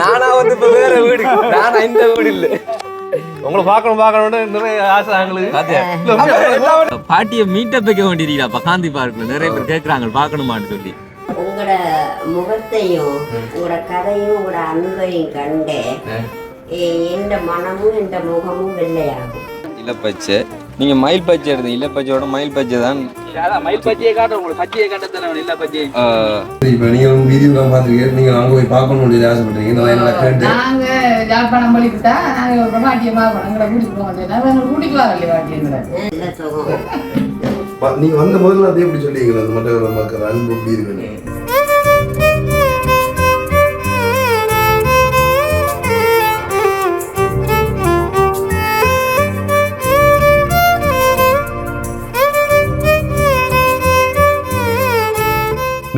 நானா வந்து இப்ப வேற வீடு, நானா இந்த வீடு இல்ல. உங்களை பார்க்கணும்னு நிறைய ஆசை எங்களுக்கு. பாட்டியை மீட்டப் வைக்க வேண்டியிருக்கா காந்தி பார்க்ல நிறைய பேர் கேட்கறாங்க பார்க்கணுமான்னு சொல்லி. உங்களோட முகத்தையும் உங்களோட கதையும் உங்களோட அன்பையும் கண்டு எந்த மனமும் எந்த முகமும் வெள்ளையாகும். இலப்பச்சை நீங்க மயில் பச்சை எடுத்து இலப்பச்சையோட மயில் பச்சை தான். மயில் பச்சையை காட்டுறோம், உங்களுக்கு பச்சையை காட்டத்தானே இல்ல பச்சை. இப்போ நீங்க வீடியோ பார்த்துருக்கீங்க, நீங்க அங்க போய் பார்க்கணும்னு ஆசைப்படுறீங்க. நாங்க ஜாழ்ப்பாணம் போலிக்கிட்டா நாங்க ஒரு பாட்டியை பார்க்கணும், எங்களை கூட்டிட்டு போக மாட்டேன், கூட்டிட்டு வரல பாட்டியங்களை. நல்ல சுகம். நீங்க வந்த முதல்ல அதே எப்படி சொல்லிங்களா அந்த மற்ற மக்கள் அன்பு எப்படி இருக்குன்னு?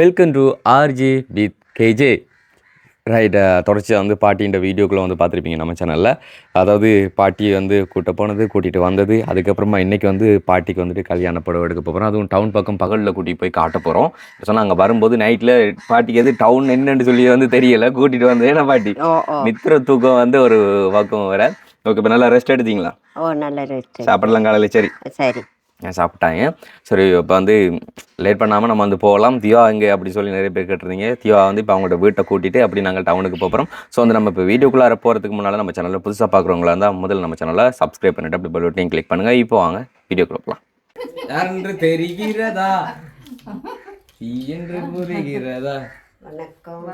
Welcome to RG with KJ. Right, தொடர்ச்சியாக வந்து பாட்டின்ற வீடியோக்குள்ளே வந்து பார்த்துருப்பீங்க நம்ம சேனலில். அதாவது பாட்டியை வந்து கூட்டிகிட்டு வந்தது, அதுக்கப்புறமா இன்றைக்கி வந்து பாட்டிக்கு வந்துட்டு கல்யாண புடவை எடுக்க போகிறோம். அதுவும் டவுன் பக்கம் பகலில் கூட்டிகிட்டு போய் காட்ட போகிறோம். சொன்னால் அங்கே வரும்போது நைட்டில் பாட்டிக்கு எது டவுன் என்னன்னு சொல்லி வந்து தெரியலை, கூட்டிகிட்டு வந்து ஏன்னா பாட்டி நித்திர தூக்கம் வந்து ஒரு பக்கம் வர. ஓகே, இப்போ நல்லா ரெஸ்ட் எடுத்தீங்களா? நல்ல ரெஸ்ட். சாப்பிடலாம் காலையில்? சரி சரி சாப்பிட்டாங்க. சரி, இப்போ வந்து லேட் பண்ணாமல் நம்ம வந்து போகலாம். தியா எங்கே அப்படி சொல்லி நிறைய பேர் கேட்டிருந்தீங்க. தியா வந்து இப்போ அவங்களோட வீட்டை கூட்டிகிட்டு அப்படி நாங்கள் டவுனுக்கு போகிறோம். ஸோ வந்து நம்ம இப்போ வீடியோக்குள்ளார போகிறதுக்கு முன்னால் நம்ம சேனலில் புதுசாக பார்க்குறவங்களா இருந்தால் முதல்ல நம்ம சேனலை சப்ஸ்கிரைப் பண்ணிவிட்டு அப்படி பெல் பட்டனையும் கிளிக் பண்ணுங்கள். இப்போ வாங்க வீடியோக்குள்ள போகலாம். நன்று தெரிகிறதா என்று புரிகிறதா? வணக்கம்.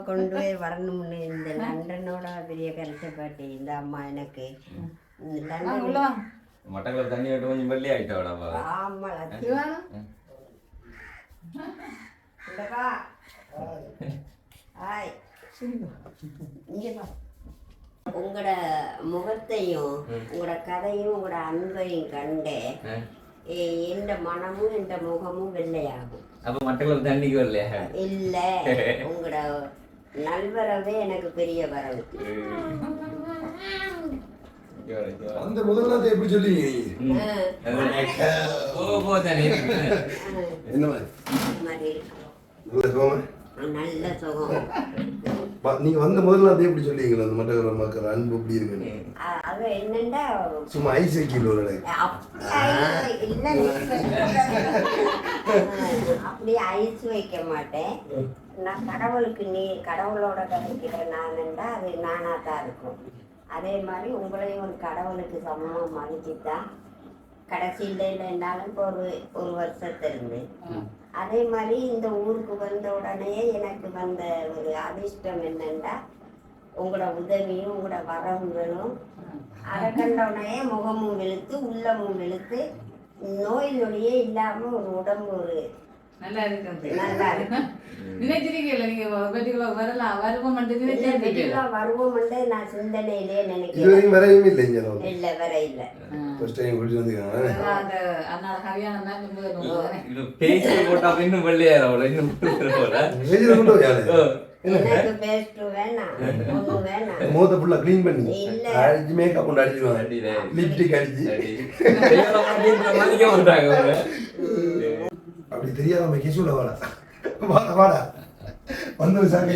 கொண்டு போய் வரணும்னு இந்த லண்டனோட பெரிய கருத்தை பாட்டி இந்த அம்மா எனக்கு மட்டங்களை தண்ணி விட்டு கொஞ்சம் வெள்ளி ஆகிட்டா. உங்களோட முகத்தையும் உங்களோட கதையும் உங்களோட அன்பையும் கண்டு எந்த மனமும் எந்த முகமும் வெள்ளையாகும். அப்போ மட்டங்களை தண்ணிக்கு வரலையா? இல்ல, உங்களோட நல்வரவே எனக்கு பெரிய வரவு. அந்த முதல்ல எப்படி சொல்லுவீங்க? என்ன நல்ல சுகம். நீங்க வந்த முதல்ல அதை எப்படி சொல்லுவீங்களா அந்த மற்ற மக்கள் அன்பு எப்படி இருக்குன்னு? அது என்னண்டா சும்மா ஐஸ் வைக்கல ஒரு அப்படி ஐஸ் வைக்க மாட்டேன். நான் கடவுளோட கதைக்கிறேன் நான்டா, அது நானா தான் இருக்கும். அதே மாதிரி உங்களையும் ஒரு கடவுளுக்கு சமமாக மதிச்சுதான் கடைசியில் இல்லைன்னாலும் இப்போ ஒரு வருஷத்திலிருந்து அதே மாதிரி இந்த ஊருக்கு வந்த உடனே எனக்கு வந்த ஒரு அதிர்ஷ்டம் என்னென்னா உங்களோட உதவியும் உங்களோட வரவுகளும் அதை கண்டவுடனே முகமும் வெளுத்து உள்ளமும் வெளுத்து நோய் நொடியே இல்லாமல் ஒரு உடம்பு ஒரு நல்லா இருக்கு. நல்லா இருக்கு. நினைச்சிருக்கீங்களா நீங்க வரலாம் வருவோம் வருவோம் நான் சிந்தனையிலே நினைக்கிறேன். வரையும் இல்லை இல்ல வர இல்ல. எனக்கு பேஸ்ட் வேணாம், ஒன்றும் வேணாம். மோத ஃபுல்லா க்ளீன் பண்ணி அடிச்சு மேக்கப் கொண்டு அடிச்சுடுவாங்க, லிப்டிக் அடிச்சு. அப்படி தெரியாத நம்ம கிசுல வாடா வாடா வாடா வந்து சாமி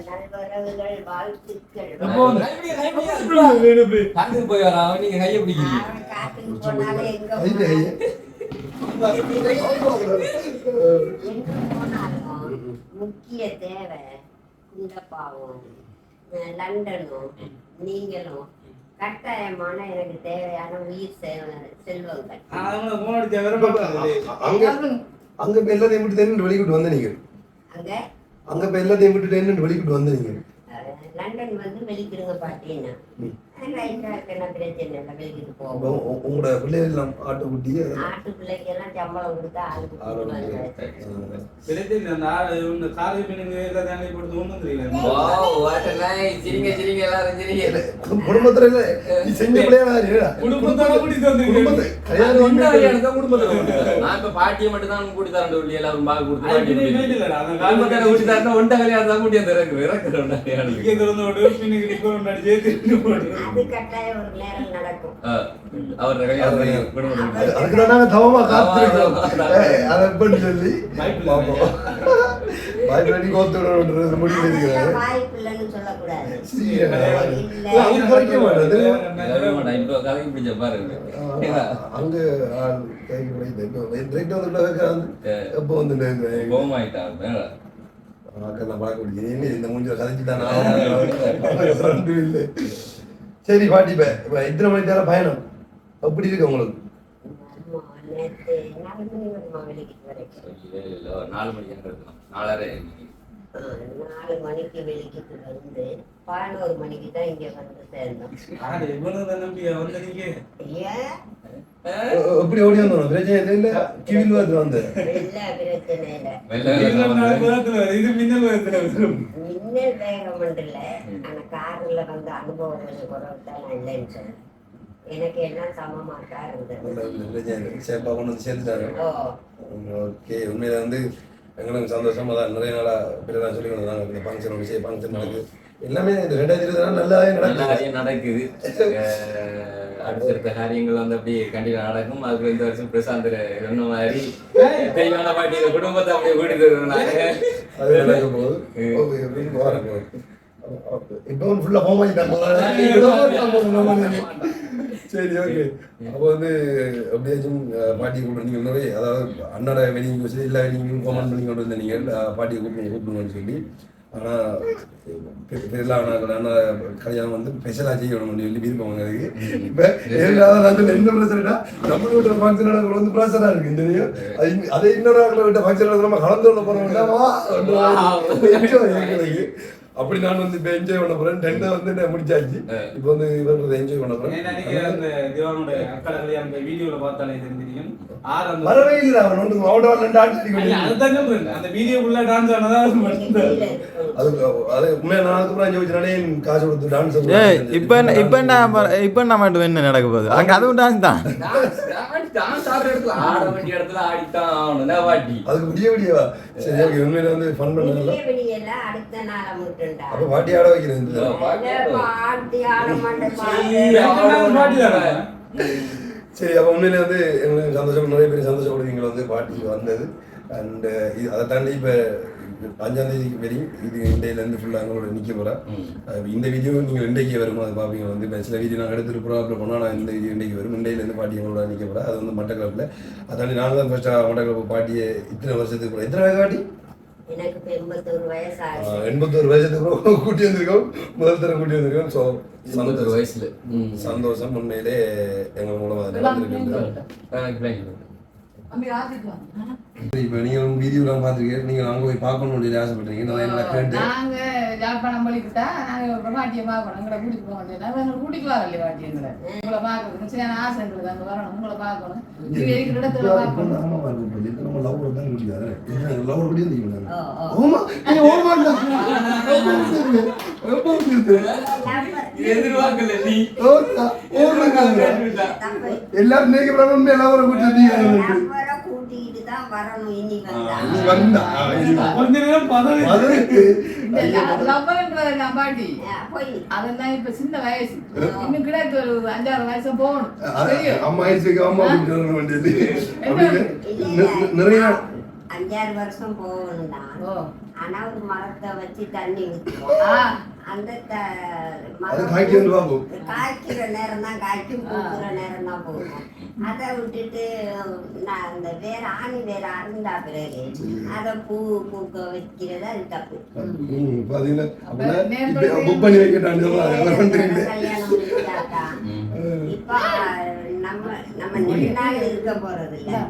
நல்வரவுகள் வாழ்த்துக்கள். போய் வரா நீங்க கையை பிடிக்கிறீங்க. காட்டுக்கு போனாலும் எங்க போனாலும் முக்கிய தேவை இந்த பாவம் லண்டனும் நீங்களும் கட்டாயமான எனக்கு தேவையான உயிர் செல்வங்கள். அங்க இப்ப எல்லாத்தையும் விட்டு தென்னு வெளிக்கிட்டு வந்த நீங்க அங்க இப்ப எல்லாத்தையும் விட்டு தென்னு வெளிக்கிட்டு வந்த நீங்க லண்டன் வந்து வெளிக்கிடுங்க பாட்டின்னா உங்களோட பிள்ளைகள் ஆட்டு குட்டி ஆட்டு பிள்ளைக்கு எல்லாம் சம்பளம் கொடுத்தா ஆளுக்கு குடும்பத்துல செஞ்ச பாட்டியை மட்டும் தான் கூட்டி தரேன் எல்லாரும் கூட்டி தரேன் ஒன்றை கல்யாணம் தான் கூட்டி அது கட்டாயம் ஒரு நேரம் நடக்கும். அதுக்குதான் நாங்க தவமா காத்திருக்கோம். அதை சொல்லி வாய்ப்பு நீ கோத்தோட முடிவு இருக்கிறாரு. வாய்ப்பு இல்லைன்னு சொல்லக்கூடாது. அவங்க குறைக்க மாட்டாது. அங்க எப்போ வந்து இந்த மூஞ்சில கதைச்சுட்டான். சரி பாட்டி, இப்ப எத்தனை மணி நேரம் பயணம் எப்படி இருக்கு உங்களுக்கு? 4 மணிக்கு வெளிக்கிட்டு வந்து 11 மணிக்கு தான் இங்க வந்து சேர்ந்தோம். எப்படி ஓடி வந்தோம்? பிரச்சனை இல்ல, கிவில் வந்து வந்த பிரச்சனை இல்ல, மின்னல் வேகம் இல்ல. ஆனா கார்ல வந்து அனுபவம் கொஞ்சம் குறைவு தான், நான் இல்லைன்னு சொன்னேன். எனக்கு என்ன சமமா கார் இருந்தது. சேப்பா கொண்டு வந்து சேர்த்துட்டாரு. ஓகே, உண்மையில வந்து எங்களுக்கு சந்தோஷமா தான். நிறைய நாளா பிறதான் சொல்லி கொண்டு இந்த ஃபங்க்ஷன் விஷயம் ஃபங்க்ஷன் நடக்குது. எல்லாமே இந்த 2020 நல்லாவே நடக்குது. அடுத்தடுத்த காரியங்கள் வந்து அப்படி கண்டிப்பா நடக்கும். அதுக்கு இந்த வருஷம் பிரசாந்த் சொன்ன மாதிரி தெய்வான பாட்டியோட குடும்பத்தை அப்படியே கூட்டிட்டு வருவாங்க. அது நடக்கும் போது இப்போ ஃபுல்லா ஹோம் ஆகிட்டாங்க. சரி, ஓகே. அப்போ வந்து அப்படியாச்சும் பாட்டி கூப்பிட்டு நிறைய, அதாவது அண்ணாட வெனிங் வச்சு எல்லா வெனிங்கும் கமெண்ட் பண்ணி கொண்டு வந்த நீங்கள் பாட்டியை கூப்பிடுங்கன்னு சொல்லி. ஆனால் பெருசாக அண்ணா கல்யாணம் வந்து ஸ்பெஷலாக செய்யணும்னு சொல்லி விருப்பம் அதுக்கு. இப்போ என்ன பிரச்சனைனா நம்ம வீட்டு ஃபங்க்ஷன் நடக்கிற வந்து ப்ரெஷராக இருக்கு தெரியும். அதே இன்னொரு வீட்டு ஃபங்க்ஷன் நம்ம கலந்து கொள்ள போகிறோம். அப்படி நான் வந்து இப்போ என்ஜாய் பண்ண போறேன். 2 வந்து முடிச்சாச்சு. இப்போ வந்து இவங்க என்ஜாய் பண்ண போறேன். வரவே இல்லை, அவன் வந்து அது உண்மையா நான் காசு கொடுத்து டான்ஸ். இப்ப நம்ம என்ன நடக்க போகுது அங்க? அதுவும் டான்ஸ் தான். அதுக்கு முடியவா? சரி, ஓகே. உண்மையில வந்து ஃபன் பண்ணல. அப்ப பாட்டி ஆட வைக்கிறேன். சரி, அப்போ உண்மையிலே வந்து எங்களுக்கு சந்தோஷம், நிறைய பேர் சந்தோஷப்படுவீங்க வந்து பாட்டி வந்தது. அண்ட் அதை தாண்டி இப்போ 5ஆம் தேதிக்கு வரையும் இது இண்டையிலேருந்து ஃபுல்லாக எங்களோட நிற்க போகிறேன். இந்த வீடியோ நீங்கள் இன்றைக்கு வரும், அது பார்ப்பீங்க. வந்து இப்போ சில வீடியோ நாங்கள் எடுத்துகிட்டு அப்புறம் போனால் நான் இந்த வீடியோ இன்றைக்கு வரும். இண்டையிலேருந்து பாட்டி எங்களோட நிற்க போகிறேன். அது வந்து மட்டக்களப்பில். அதாண்டி நாங்கள் தான் ஃபர்ஸ்ட்டாக மட்டக்களப்பு பாட்டியை இத்தனை வருஷத்துக்கு போகிறோம். எத்தனை வயசு பாட்டி? எனக்கு 81 வயசு ஆகுது. 81 வயசுக்கு கூட்டி வந்திருக்கோம். முதல் தரம் கூட்டி வந்திருக்கோம். ஸோ 81 வயசுல சந்தோஷம். உண்மையிலே எங்கள் மூலமாக இப்போ நீங்கள் வீடியோலாம் பார்த்துருக்கீங்க. நீங்கள் அங்கே போய் பார்க்கணும்னு சொல்லி ஆசைப்பட்டீங்க. நாங்கள் யாழ்ப்பாணம் பழிக்கிட்டா நாங்கள் பாட்டியை பார்க்கணும். எங்களை கூட்டிட்டு போக மாட்டேன். எங்களை கூட்டிட்டு வரல பாட்டி. எங்களை உங்களை பார்க்கணும் சரியான ஆசை இருந்தது. அங்கே வரணும், உங்களை பார்க்கணும். நீங்கள் இருக்கிற இடத்துல பார்க்கணும். நம்ம லவ் தான் கூட்டிக்காது. லவ் கூட்டி எல்லாரும் கூட்டிட்டு தான் வரணும். இனி பாட்டி அதெல்லாம் இப்ப சின்ன வயசு. இன்னும் கிடையாது ஒரு 5-6 வயசு போகணும். நிறைய 5-6 வருஷம் போகணும் தான். ஆனா ஒரு மரத்தை வச்சு தண்ணி ஊற்றுவோம். அந்த காய்க்கிற நேரம் தான் காய்க்கும், பூக்குற நேரம் தான் போகும். அதை விட்டுட்டு நான் அந்த வேற ஆணி வேற அருந்தா பிறகு அதை பூ பூக்க வைக்கிறது அது தப்பு. கல்யாணம் முடிச்சாக்கா இப்ப நம்ம நெடுநாள் இருக்க போறது இல்லை.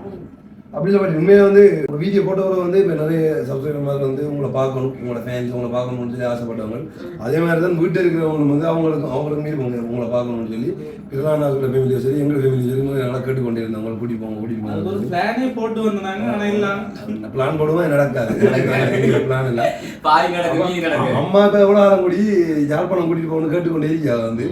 அப்படி இல்லை பாட்டி. உண்மையாக வந்து ஒரு வீடியோ போட்டவரை வந்து இப்போ நிறைய சப்ஸ்கிரைபர் வந்து உங்களை பார்க்கணும், உங்களோட ஃபேன்ஸ் உங்களை பார்க்கணும்னு சொல்லி ஆசைப்பட்டவங்க. அதே மாதிரி தான் வீட்டில் இருக்கிறவங்க வந்து அவங்களுக்கு மீறி உங்களை பார்க்கணும்னு சொல்லி இதெல்லாம் நான் ஃபேமிலியை சரி எங்கள் ஃபேமிலி சரி நல்லா கேட்டுக்கொண்டே இருந்தவங்க. கூட்டிட்டு போங்க பிளான் போடுவோம், நடக்காது. பிளான் இல்லை. அம்மா இப்போ எவ்வளோ ஆரம் கூடி யாழ்ப்பாணம் கூட்டிட்டு போகணும்னு கேட்டுக்கொண்டே இருக்கா. வந்து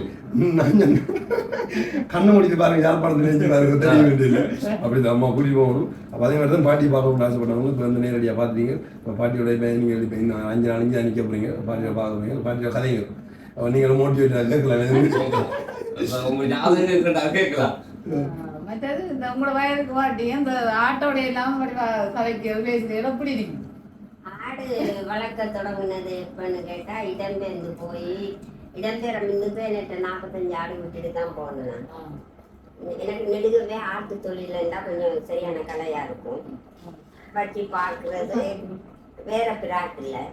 கண்ணை முடித்து பாருங்க, யாழ்ப்பாணத்தில் நினைச்சு பாருங்க, தெரிய வேண்டியதில்லை. அப்படி அம்மா கூட்டிட்டு போகணும். அப்போ அதே மாதிரி தான் பாட்டி பார்க்கணும்னு ஆசைப்பட்டவங்க இப்போ வந்து நேரடியாக பார்த்துட்டீங்க. இப்போ பாட்டியோட நீங்கள் இப்போ இன்னும் 5 நாளைக்கு தான் நிற்க போகிறீங்க. பாட்டியோட பார்க்க போறீங்க. பாட்டியோட கதைங்க நீங்கள் மோட்டிவேட் கேட்கலாம். மற்றது இந்த உங்களோட வயதுக்கு வாட்டி இந்த ஆட்டோட எல்லாம் கதைக்கிறது பேசுறது எப்படி இருக்கு? ஆடு வளர்க்க தொடங்கினது எப்பன்னு கேட்டால் இடம்பெயர்ந்து போய் இடம்பெயர முன்னுக்கு எனக்கு 45 ஆடு விட்டுட்டு தான் போனேன் நான். எனக்கு நெடுகவே ஆட்டு தொழிலா கொஞ்சம் சரியான கலையாக இருக்கும். வட்டி பார்க்குறது வேற பிராட் இல்லை,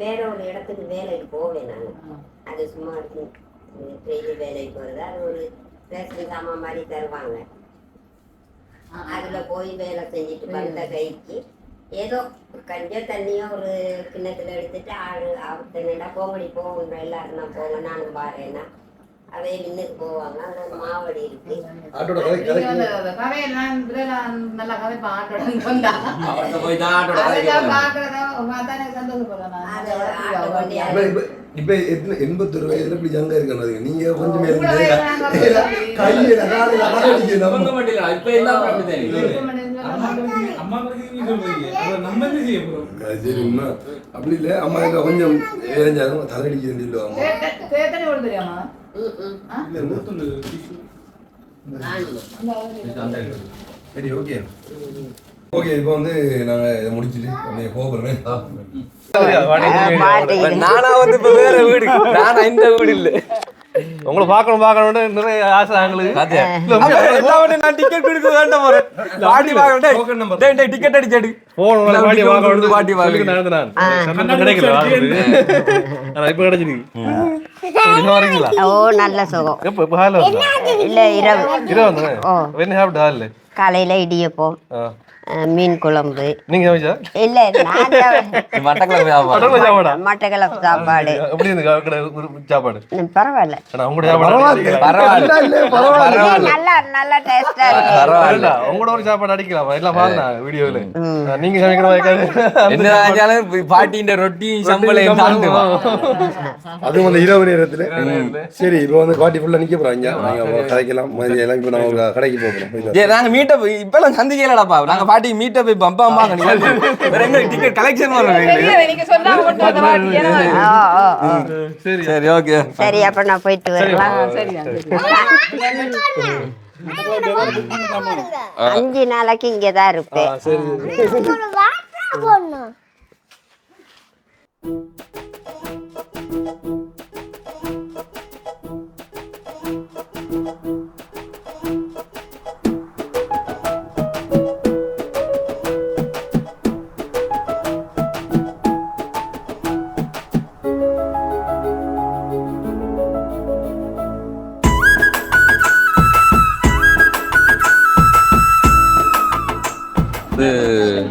வேற ஒரு இடத்துக்கு வேலைக்கு போவேன் நான். அது சும்மா டெய்லி வேலைக்கு போகிறது, அது ஒரு ரேஷன் சாமான் மாதிரி தருவாங்க. அதில் போய் வேலை செஞ்சுட்டு வந்த கைக்கு ஏதோ கஞ்ச தண்ணியோ ஒரு கிண்ணத்தில் எடுத்துட்டு ஆடு ஆகுத்தா போங்கடி போகணும், எல்லாரும் நான் போங்க நானும் பாருன்னா அவைய நின்றுக்கு போவாங்க. அங்கே மாவடி இருக்கு. நல்லா கதைப்பா ஆட்டோட வந்தா இப்ப 81 வயதுல இப்படி ஜங்க இருக்காங்க. நீங்க கொஞ்சம் அப்படி இல்ல அம்மா கொஞ்சம் இறைஞ்சாலும் தலையடிக்க தெரியாமா சரி ஓகே ஓகே. இப்போ வந்து நாங்க இதை முடிச்சுட்டு அப்படியே போகிறோமே. நானா வந்து இப்ப வேற வீடு, நானா இந்த வீடு இல்ல. உங்களை பார்க்கணும்னு நிறைய ஆசை எங்களுக்கு. எல்லாரும் நான் டிக்கெட் கொடுக்க வேண்டாம் போறேன். பாட்டி வாங்கணும், டேய் டிக்கெட் அடிச்சடி போன் பாட்டி வாங்கணும், பாட்டி வாங்கணும். நான் கிடைக்கல, இப்ப கிடைச்சிருக்கு. வரீங்களா? ஓ நல்ல சுகம். எப்ப ஹால இல்ல இரவு. ஓ என்ன சாப்பிட்டு ஹால? காலையில இடியப்பம், மீன் குழம்பு. நீங்க சமைச்சா? இல்ல நான் மட்டக்களப்பு சாப்பாடு. எப்படி இருந்து சாப்பாடு? பரவாயில்ல, நல்ல டேஸ்டா இருக்கு. உங்களோட ஒரு சாப்பாடு அடிக்கலாமா? எல்லாம் பாருங்க வீடியோல. நீங்க சமைக்கிற பாட்டியின் ரொட்டி சம்பளம் அது வந்து இரவு நேரத்துல. சரி இப்போ வந்து பாட்டி ஃபுல்லா நிக்க போறாங்க, கதைக்கலாம். இப்போ நாங்க கடைக்கு போகிறோம். நாங்க மீட்டப் இப்பெல்லாம் சந்திக்கலடாப்பா. நாங்க பாட்டி மீட்டப் போய் பம்பா டிக்கெட் கலெக்ஷன் சரி ஓகே சரி. அப்ப நான் போயிட்டு வரலாம். 5 நாளைக்கு இங்கதான் இருப்பேன்.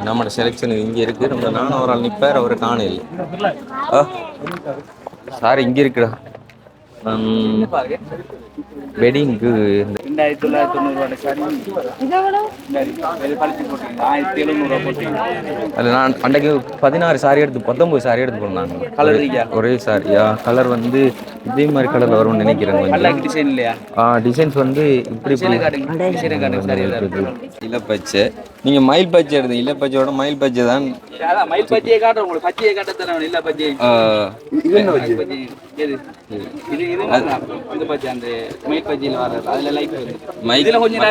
நம்மளோட செலெக்ஷன் இங்கே இருக்குது. நம்ம நானும் ஒரு ஆள் நிற்பார், அவர் காணையில். சார் இங்கே இருக்குடா வெட்டிங்க்கு 2700 அதில் நான் அன்றைக்கு 16 சாரி எடுத்து 19 சாரி எடுத்து போனாங்க. கலர் ஒரே சாரியா? கலர் வந்து இதே மாதிரி கலரில் வரும்னு நினைக்கிறேன். டிசைன் இல்லையா? டிசைன்ஸ் வந்து இப்படி இலப்பச்சை. நீங்கள் மயில் பச்சை எடுத்து இலப்பச்சையோட மயில் பச்சை தான். மயில் பச்சையை காட்டுறோம் உங்களுக்கு. பச்சையை காட்ட இல்ல பச்சை இந்த பச்சை அந்த மயில் பச்சையில் வர அதுல லைட் மைதில கொஞ்சம்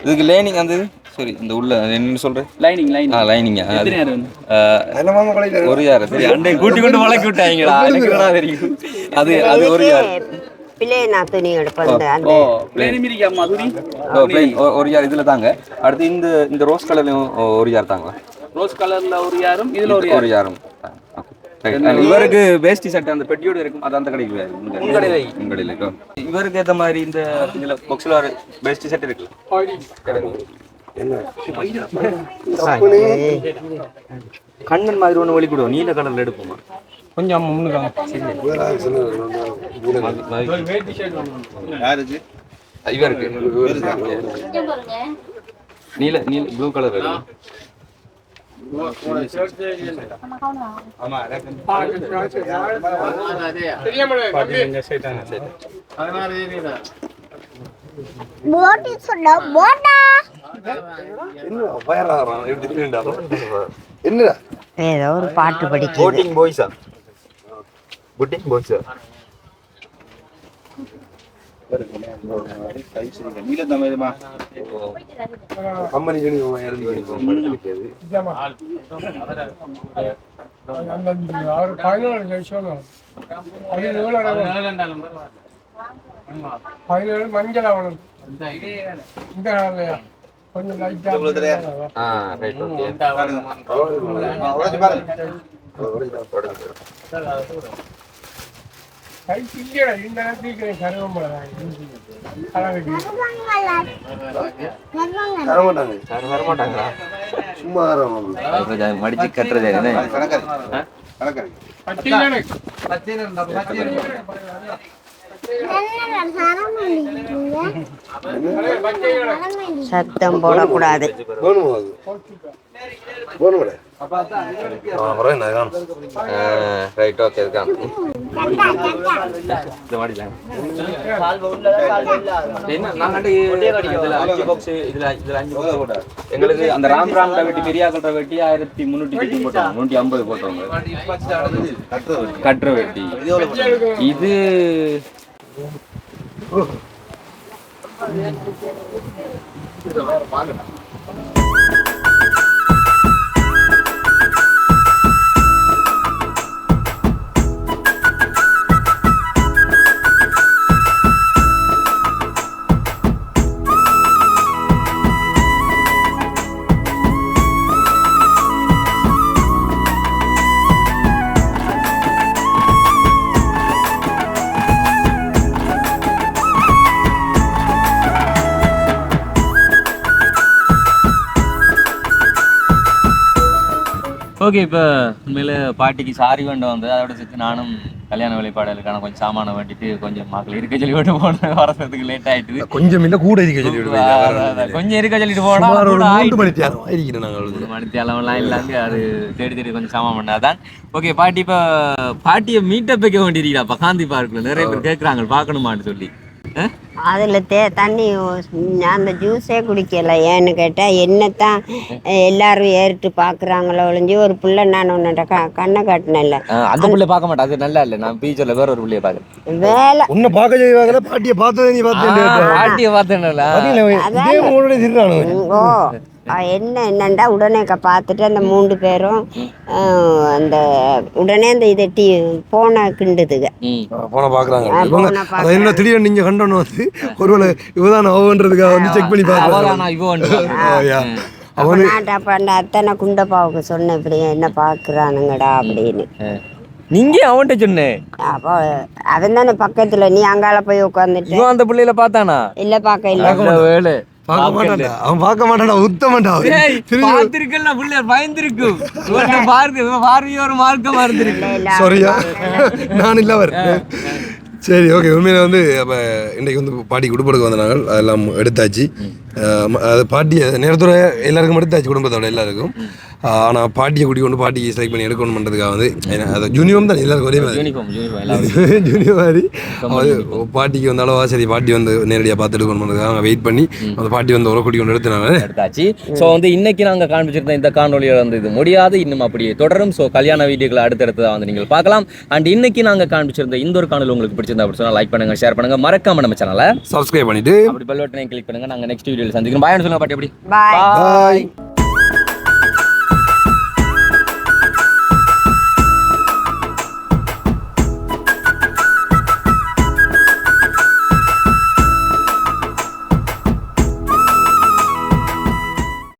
இதுக்கு லைனிங் அந்த சரி இந்த உள்ள என்ன சொல்றேன் லைனிங் லைனிங்க ஒரு யார் சரி அண்டை கூட்டி கொண்டு வளக்கி விட்டாங்களா? எனக்கு தெரியும். அது அது ஒரு யார் பிளேனா துணி எடுப்பது அந்த பிளேன் மிரிக்காமா துணி ஒரு யார் இதுல தாங்க. அடுத்து இந்த இந்த ரோஸ் கலர்லயும் ஒரு யார் தாங்க. ரோஸ் கலர்ல ஒரு யாரும் இதுல ஒரு யாரும். இவருக்கு வேஷ்டி சட்டை அந்த பெட்டியோட இருக்கும், அது அந்த கடைக்கு கடையில் இருக்கும். இவருக்கு ஏற்ற மாதிரி இந்த இதுல பாக்ஸ்ல ஒரு வேஷ்டி சட்டை இருக்குல்ல கண்ணன் மாதிரி ஒன்று ஒளி கொடுவோம். நீல கலர்ல எடுப்போமா? கொஞ்சம் இவருக்கு நீல நீல ப்ளூ கலர் வேணும். ஏதோ ஒரு பாட்டு படிக்க போட்டிங் பாய்ஸா? புட்டிங் பாய்ஸா? கம்பெனி யூனிஃபார்ம் மஞ்சள் ஆகணும் இந்த கொஞ்சம் லைட்டா கை இல்லையா இந்த நேரத்துக்கு கருவம்பளை வரமாட்டாங்களா சும்மா மடிச்சு கட்டுறது சத்தம் போடக்கூடாது. ரைட் ஓகே இருக்கான் எங்களுக்கு அந்த ராம் வெட்டி பெரியாக்கல்ற வெட்டி 1300 போட்டோம் 150 போட்டோம் கட்டுற வெட்டி இது ஓகே. இப்போ உண்மையில பாட்டிக்கு சாரி வேண்டாம் வந்து அதோட சேர்த்து நானும் கல்யாண வேலைப்பாடுகளுக்கான கொஞ்சம் சாமானை வேண்டிட்டு கொஞ்சம் மக்கள் இருக்க சொல்லி விட்டு போன வரதுக்கு லேட் ஆயிட்டு கொஞ்சம் இன்னும் கூட இருக்க சொல்லி கொஞ்சம் இருக்க சொல்லிட்டு போனா மணித்தியாலம் இல்லாந்து அது தேடி கொஞ்சம் சாமான் பண்ணாதான் ஓகே. பாட்டி இப்போ பாட்டியை மீட்டப் வைக்க வேண்டியிருக்கா காந்தி பார்க்கல நிறைய பேர் கேட்குறாங்க பார்க்கணுமான்னு சொல்லி. அதில் தண்ணி அந்த ஜூஸே குடிக்கல. ஏன்னு கேட்டால் என்னத்தான் எல்லாரும் ஏறிட்டு பார்க்குறாங்களோ ஒழிஞ்சு ஒரு பிள்ளை நான் உன்னோட கண்ணை காட்டினேன்ல அந்த பிள்ளை பார்க்க மாட்டேன். அது நல்லா இல்லை. நான் பீச்சரில் வேற ஒரு பிள்ளைய பார்க்குறேன். வேலை உன்னை பார்க்க செய்வாங்க. பாட்டியை பார்த்ததே நீ பாட்டியை பார்த்தேன்ல ஓ என்னண்டா உடனே பார்த்துட்டு அந்த 3 பேரும் அந்த உடனே அந்த இதை போனை கிண்டுதுங்க போனை பார்க்குறாங்க. என்ன திடீர்னு நீங்கள் கண்டோன்னு வந்து ஒருவேளை இவதான் அவன்றதுக்காக வந்து செக் பண்ணி பார்க்குறாங்க. அத்தனை குண்டப்பாவுக்கு சொன்ன இப்படி என்ன பார்க்குறானுங்கடா அப்படின்னு. நீங்க அவன்கிட்ட சொன்னேன். அப்போ அவன் தானே பக்கத்துல நீ அங்கால போய் உட்காந்துட்டு அந்த பிள்ளையில பார்த்தானா? இல்ல பார்க்க இல்ல வேலை அவன் பார்க்க மாட்டான்டா உத்தமன்டா. பார்த்திருக்கல பிள்ளை பயந்துருக்கும் பார்வையோரு மார்க்கமா இருந்திருக்கு. சாரியா நான் இல்ல அவர். சரி ஓகே. உண்மையில வந்து அப்போ இன்றைக்கு வந்து பாட்டி குடும்பத்துக்கு வந்தாங்க. அதெல்லாம் எடுத்தாச்சு. அது பாட்டியை நேரத்தோட எல்லாருக்கும் எடுத்தாச்சு குடும்பத்தோட எல்லாருக்கும். ஆனால் பாட்டியை கூட்டி கொண்டு பாட்டியை செலக்ட் பண்ணி எடுக்கணும் பண்ணுறதுக்காக வந்து அது ஜூனியம் தான் எல்லாருக்கும் ஒரே மாதிரி ஜூனியம் மாதிரி அது பாட்டிக்கு வந்தாலும் சரி பாட்டி வந்து நேரடியாக பார்த்து எடுக்கணும் பண்ணுறதுக்காக வெயிட் பண்ணி அந்த பாட்டி வந்து ஒரு கூட்டி கொண்டு எடுத்தாச்சு. ஸோ வந்து இன்னைக்கு நாங்கள் காண்பிச்சிருந்த இந்த காணொலியில் வந்து இது முடியாது, இன்னும் அப்படியே தொடரும். ஸோ கல்யாண வீடியோக்களை அடுத்தடுத்ததாக வந்து நீங்கள் பார்க்கலாம். அண்ட் இன்னைக்கு நாங்கள் காண்பிச்சிருந்த இந்த ஒரு காணொலி உங்களுக்கு பிடிச்சிருந்தா அப்படி சொன்னால் லைக் பண்ணுங்க, ஷேர் பண்ணுங்க, மறக்காம நம்ம சேனலை சப்ஸ்கிரைப் பண்ணிட்டு அப்படி பெல் பட்டனை கிளிக் பண்ணுங்க. நாங்கள் நெக்ஸ்ட் வீடியோவில் சந்திக்கிறோம். பாய் சொல்லுங்க பாட்டி. அப்படி பாய்.